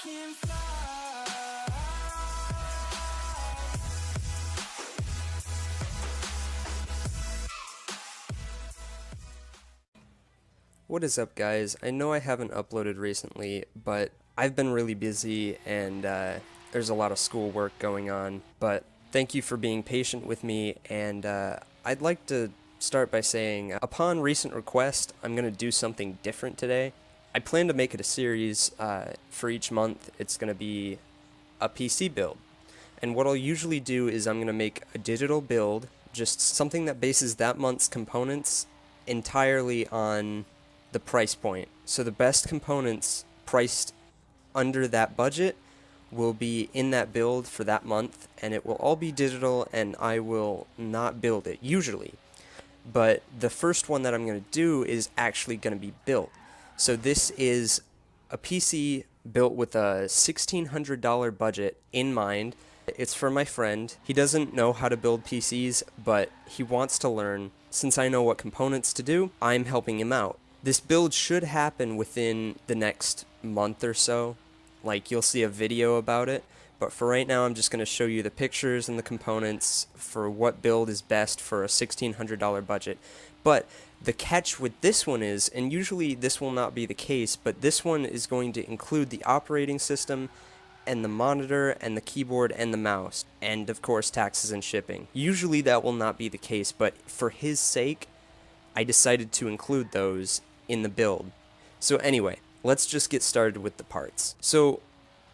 can fly. What is up, guys? I know I haven't uploaded recently, but I've been really busy and there's a lot of schoolwork going on, but thank you for being patient with me, and I'd like to start by saying, upon recent request, I'm going to do something different today. I plan to make it a series for each month. It's going to be a PC build, and what I'll usually do is I'm going to make a digital build, just something that bases that month's components entirely on the price point. So the best components priced under that budget will be in that build for that month, and it will all be digital, and I will not build it usually. But the first one that I'm going to do is actually going to be built. So this is a PC built with a $1,600 budget in mind. It's for my friend. He doesn't know how to build PCs, but he wants to learn. Since I know what components to do, I'm helping him out. This build should happen within the next month or so. Like, you'll see a video about it, but for right now I'm just going to show you the pictures and the components for what build is best for a $1,600 budget. But the catch with this one is, and usually this will not be the case, but this one is going to include the operating system and the monitor and the keyboard and the mouse, and of course taxes and shipping. Usually that will not be the case, but for his sake I decided to include those in the build. So anyway, let's just get started with the parts. So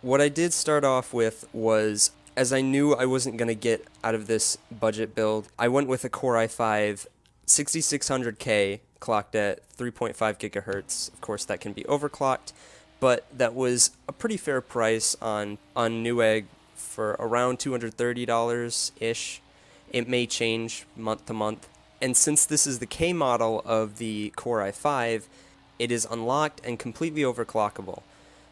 what I did start off with was, as I knew I wasn't going to get out of this budget build, I went with a Core i5 6600K clocked at 3.5 gigahertz. Of course that can be overclocked, but that was a pretty fair price on Newegg for around $230-ish. It may change month to month. And since this is the K model of the Core i5, it is unlocked and completely overclockable.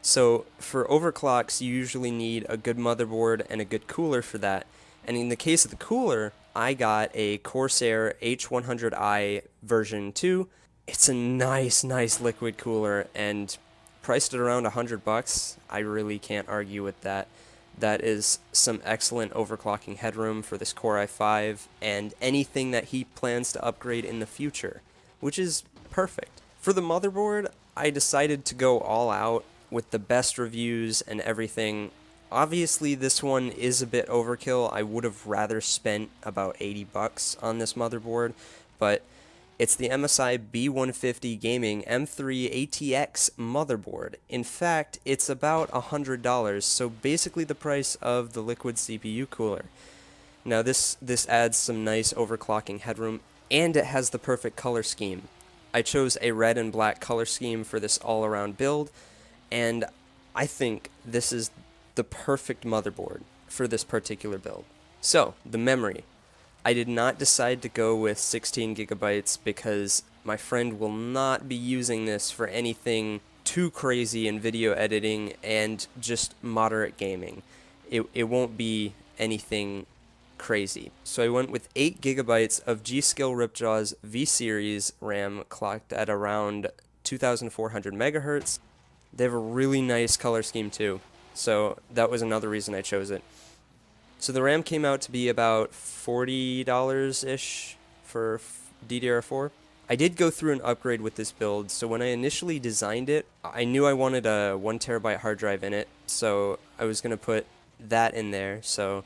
So for overclocks, you usually need a good motherboard and a good cooler for that. And in the case of the cooler, I got a Corsair H100i version 2. It's a nice liquid cooler, and priced at around $100. I really can't argue with that. That is some excellent overclocking headroom for this Core i5 and anything that he plans to upgrade in the future, which is perfect. For the motherboard, I decided to go all out with the best reviews and everything. Obviously, this one is a bit overkill. I would have rather spent about $80 on this motherboard, but it's the MSI B150 Gaming M3 ATX motherboard. In fact, it's about $100, so basically the price of the liquid CPU cooler. Now this adds some nice overclocking headroom, and it has the perfect color scheme. I chose a red and black color scheme for this all-around build, and I think this is the perfect motherboard for this particular build. So, the memory. I did not decide to go with 16 gigabytes because my friend will not be using this for anything too crazy in video editing and just moderate gaming. It won't be anything crazy. So I went with 8 gigabytes of G.Skill Ripjaws V-Series RAM clocked at around 2400 megahertz. They have a really nice color scheme too, so that was another reason I chose it. So the RAM came out to be about $40-ish for DDR4. I did go through an upgrade with this build, so when I initially designed it, I knew I wanted a 1 terabyte hard drive in it, so I was going to put that in there, so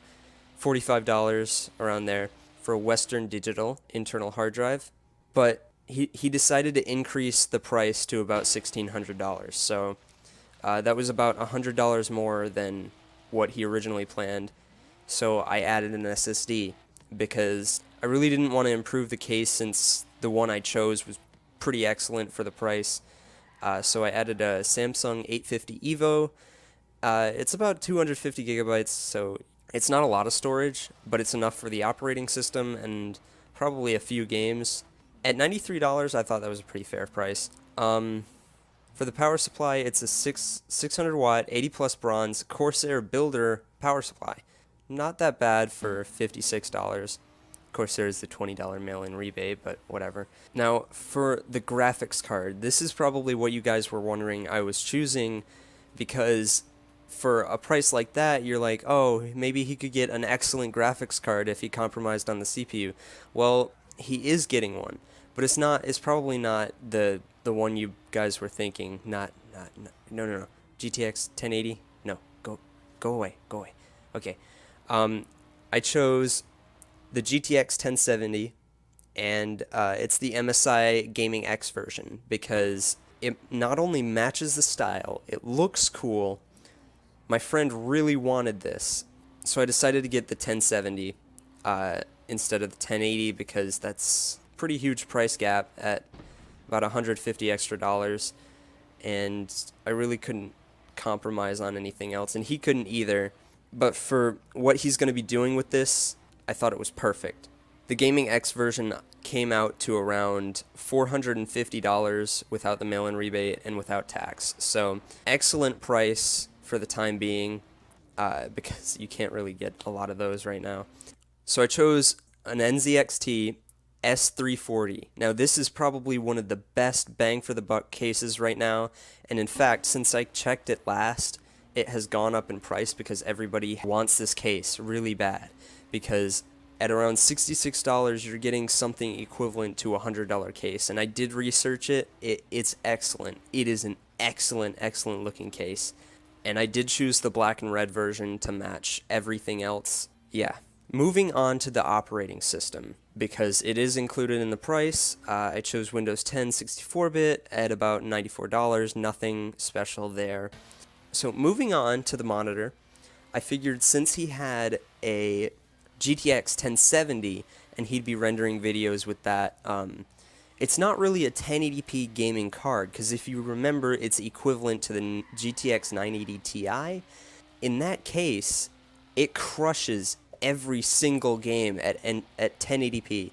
$45 around there for a Western Digital internal hard drive. But he decided to increase the price to about $1,600, so that was about $100 more than what he originally planned. So I added an SSD because I really didn't want to improve the case since the one I chose was pretty excellent for the price. So I added a Samsung 850 Evo. It's about 250 gigabytes, so it's not a lot of storage, but it's enough for the operating system and probably a few games. At $93, I thought that was a pretty fair price. For the power supply, it's a 600 watt, 80 plus bronze Corsair Builder power supply. Not that bad for $56. Of course, there's the $20 mail-in rebate, but whatever. Now, for the graphics card, this is probably what you guys were wondering I was choosing, because for a price like that, you're like, oh, maybe he could get an excellent graphics card if he compromised on the CPU. Well, he is getting one, but it's probably not the one you guys were thinking. No. GTX 1080? No, go away. Okay. I chose the GTX 1070, and it's the MSI Gaming X version because it not only matches the style, it looks cool. My friend really wanted this, so I decided to get the 1070 instead of the 1080 because that's a pretty huge price gap at about $150 extra, and I really couldn't compromise on anything else, and he couldn't either. But for what he's going to be doing with this, I thought it was perfect. The Gaming X version came out to around $450 without the mail-in rebate and without tax. So excellent price for the time being, because you can't really get a lot of those right now. So I chose an NZXT S340. Now this is probably one of the best bang for the buck cases right now, and in fact, since I checked it last, it has gone up in price because everybody wants this case really bad, because at around $66 you're getting something equivalent to a $100 case, and I did research it. It's excellent. It is an excellent looking case, and I did choose the black and red version to match everything else. Yeah. Moving on to the operating system, because it is included in the price. I chose Windows 10 64-bit at about $94, nothing special there. So moving on to the monitor, I figured since he had a GTX 1070 and he'd be rendering videos with that, it's not really a 1080p gaming card, because if you remember, it's equivalent to the GTX 980 Ti. In that case, it crushes every single game at 1080p.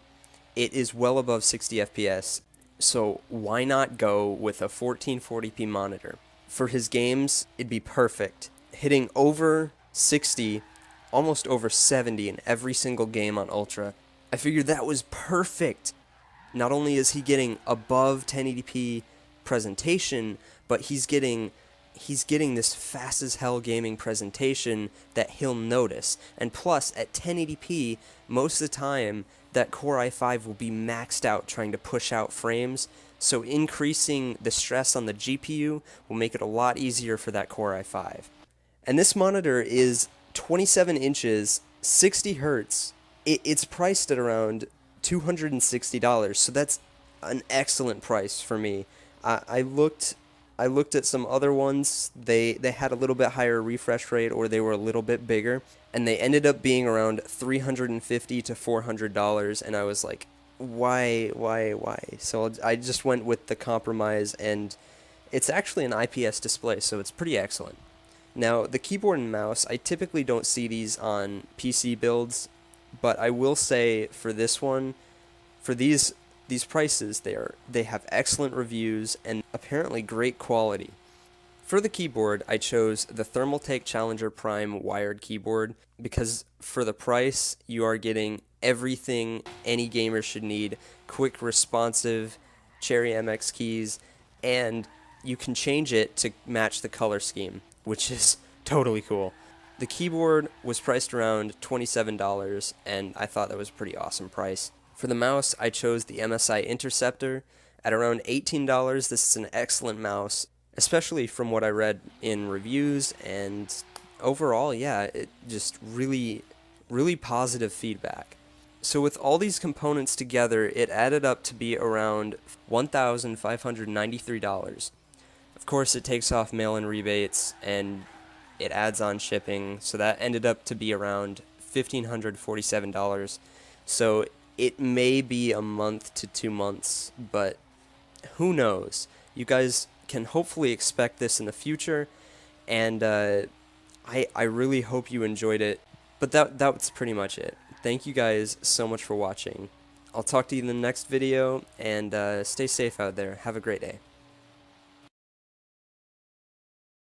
It is well above 60 FPS, so why not go with a 1440p monitor? For his games, it'd be perfect. Hitting over 60, almost over 70 in every single game on Ultra. I figured that was perfect. Not only is he getting above 1080p presentation, but he's getting this fast as hell gaming presentation that he'll notice. And plus, at 1080p, most of the time, that Core i5 will be maxed out trying to push out frames, so increasing the stress on the GPU will make it a lot easier for that Core i5. And this monitor is 27 inches, 60 hertz. It's priced at around $260, so that's an excellent price for me. I looked at some other ones. They had a little bit higher refresh rate, or they were a little bit bigger, and they ended up being around $350 to $400, and I was like, why? So I just went with the compromise, and it's actually an IPS display, so it's pretty excellent. Now, the keyboard and mouse, I typically don't see these on PC builds, but I will say for this one, for these prices, they have excellent reviews and apparently great quality. For the keyboard, I chose the Thermaltake Challenger Prime wired keyboard because for the price, you are getting everything any gamer should need: quick, responsive Cherry MX keys, and you can change it to match the color scheme, which is totally cool. The keyboard was priced around $27, and I thought that was a pretty awesome price. For the mouse, I chose the MSI Interceptor at around $18. This is an excellent mouse, especially from what I read in reviews, and overall, yeah, it just really positive feedback. So with all these components together, it added up to be around $1,593. Of course, it takes off mail-in rebates, and it adds on shipping, so that ended up to be around $1,547. So it may be a month to 2 months, but who knows? You guys can hopefully expect this in the future, and I really hope you enjoyed it. But that's pretty much it. Thank you guys so much for watching. I'll talk to you in the next video, and stay safe out there. Have a great day.